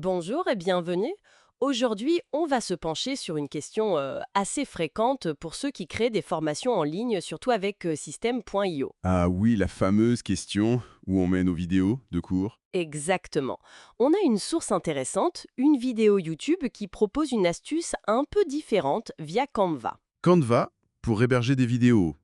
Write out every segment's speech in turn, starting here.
Bonjour et bienvenue. Aujourd'hui, on va se pencher sur une question assez fréquente pour ceux qui créent des formations en ligne, surtout avec System.io. Ah oui, la fameuse question où on met nos vidéos de cours. Exactement. On a une source intéressante, une vidéo YouTube qui propose une astuce un peu différente via Canva. Canva pour héberger des vidéos.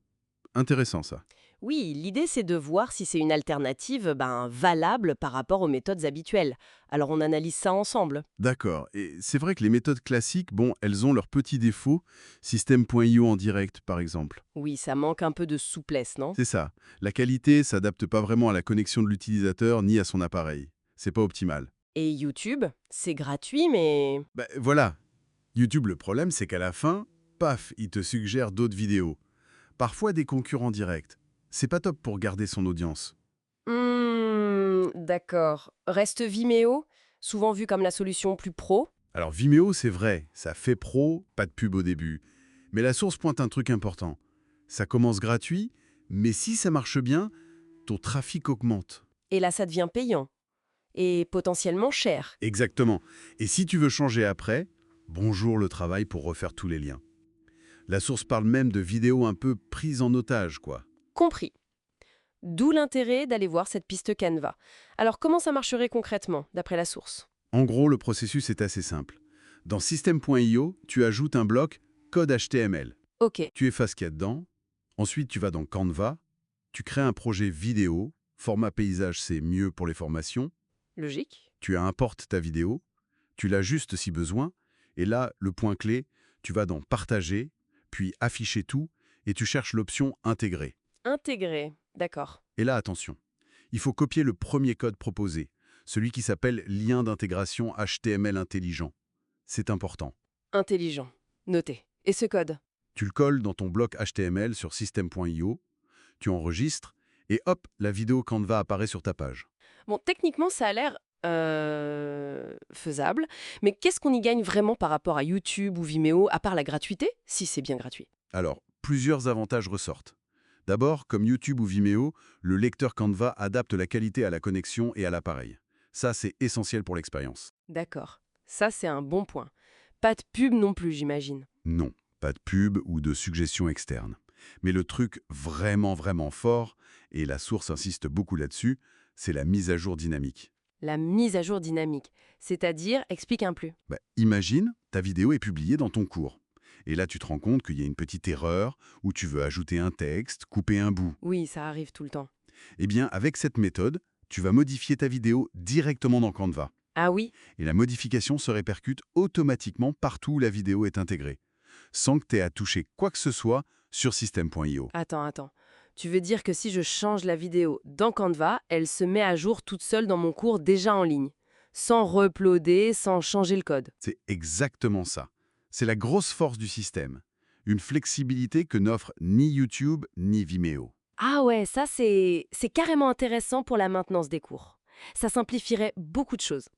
Intéressant ça. Oui, l'idée c'est de voir si c'est une alternative valable par rapport aux méthodes habituelles. Alors on analyse ça ensemble. D'accord. Et c'est vrai que les méthodes classiques, bon, elles ont leurs petits défauts. System.io en direct, par exemple. Oui, ça manque un peu de souplesse, non? C'est ça. La qualité s'adapte pas vraiment à la connexion de l'utilisateur ni à son appareil. C'est pas optimal. Et YouTube, c'est gratuit mais... Voilà. YouTube, le problème, c'est qu'à la fin, paf, il te suggère d'autres vidéos. Parfois des concurrents directs. C'est pas top pour garder son audience. D'accord. Reste Vimeo, souvent vu comme la solution plus pro. Alors Vimeo, c'est vrai, ça fait pro, pas de pub au début. Mais la source pointe un truc important. Ça commence gratuit, mais si ça marche bien, ton trafic augmente. Et là, ça devient payant. Et potentiellement cher. Exactement. Et si tu veux changer après, bonjour le travail pour refaire tous les liens. La source parle même de vidéos un peu prises en otage, quoi. Compris. D'où l'intérêt d'aller voir cette piste Canva. Alors, comment ça marcherait concrètement, d'après la source? En gros, le processus est assez simple. Dans System.io, tu ajoutes un bloc code HTML. Ok, Tu effaces ce qu'il y a dedans. Ensuite, tu vas dans Canva. Tu crées un projet vidéo. Format paysage, c'est mieux pour les formations. logique. Tu importes ta vidéo. Tu l'ajustes si besoin. Et là, le point clé, tu vas dans Partager, puis Afficher tout, et tu cherches l'option Intégrer. Intégré, d'accord. Et là, attention, il faut copier le premier code proposé, celui qui s'appelle Lien d'intégration HTML intelligent. C'est important. Intelligent. Noté. Et ce code? Tu le colles dans ton bloc HTML sur System.io, tu enregistres, et hop, la vidéo Canva apparaît sur ta page. Bon, techniquement, ça a l'air faisable. Mais qu'est-ce qu'on y gagne vraiment par rapport à YouTube ou Vimeo, à part la gratuité, si c'est bien gratuit? Alors, plusieurs avantages ressortent. D'abord, comme YouTube ou Vimeo, le lecteur Canva adapte la qualité à la connexion et à l'appareil. Ça, c'est essentiel pour l'expérience. D'accord. Ça, c'est un bon point. Pas de pub non plus, j'imagine. Non, pas de pub ou de suggestions externes. Mais le truc vraiment fort, et la source insiste beaucoup là-dessus, c'est la mise à jour dynamique. La mise à jour dynamique. C'est-à-dire, explique un plus. Imagine, ta vidéo est publiée dans ton cours. Et là, tu te rends compte qu'il y a une petite erreur, ou tu veux ajouter un texte, couper un bout. Oui, ça arrive tout le temps. Eh bien, avec cette méthode, tu vas modifier ta vidéo directement dans Canva. Ah oui? Et la modification se répercute automatiquement partout où la vidéo est intégrée, sans que tu aies à toucher quoi que ce soit sur System.io. Attends. Tu veux dire que si je change la vidéo dans Canva, elle se met à jour toute seule dans mon cours déjà en ligne, sans re-uploader, sans changer le code? C'est exactement ça. C'est la grosse force du système. Une flexibilité que n'offre ni YouTube ni Vimeo. Ah ouais, ça c'est carrément intéressant pour la maintenance des cours. Ça simplifierait beaucoup de choses.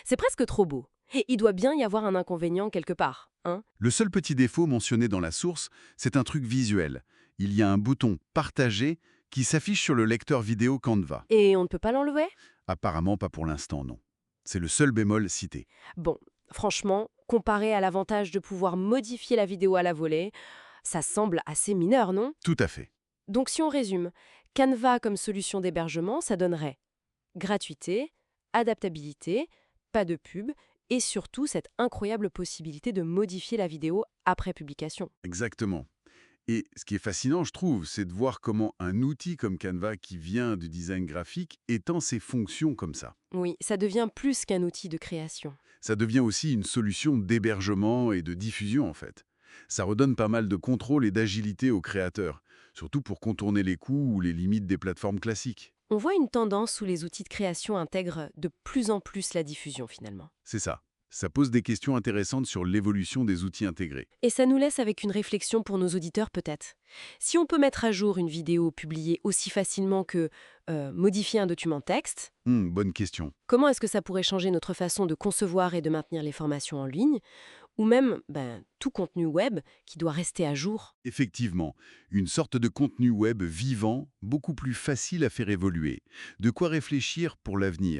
C'est presque trop beau. Et il doit bien y avoir un inconvénient quelque part, hein? Le seul petit défaut mentionné dans la source, c'est un truc visuel. Il y a un bouton Partager qui s'affiche sur le lecteur vidéo Canva. Et on ne peut pas l'enlever? Apparemment pas pour l'instant, non. C'est le seul bémol cité. Bon, franchement, comparé à l'avantage de pouvoir modifier la vidéo à la volée, ça semble assez mineur, non? Tout à fait. Donc si on résume, Canva comme solution d'hébergement, ça donnerait gratuité, adaptabilité, pas de pub, et surtout cette incroyable possibilité de modifier la vidéo après publication. Exactement. Et ce qui est fascinant, je trouve, c'est de voir comment un outil comme Canva qui vient du design graphique étend ses fonctions comme ça. Oui, ça devient plus qu'un outil de création. Ça devient aussi une solution d'hébergement et de diffusion en fait. Ça redonne pas mal de contrôle et d'agilité aux créateurs, surtout pour contourner les coûts ou les limites des plateformes classiques. On voit une tendance où les outils de création intègrent de plus en plus la diffusion finalement. C'est ça. Ça pose des questions intéressantes sur l'évolution des outils intégrés. Et ça nous laisse avec une réflexion pour nos auditeurs peut-être. Si on peut mettre à jour une vidéo publiée aussi facilement que modifier un document texte, Bonne question. comment est-ce que ça pourrait changer notre façon de concevoir et de maintenir les formations en ligne, ou même tout contenu web qui doit rester à jour? Effectivement, une sorte de contenu web vivant, beaucoup plus facile à faire évoluer. De quoi réfléchir pour l'avenir.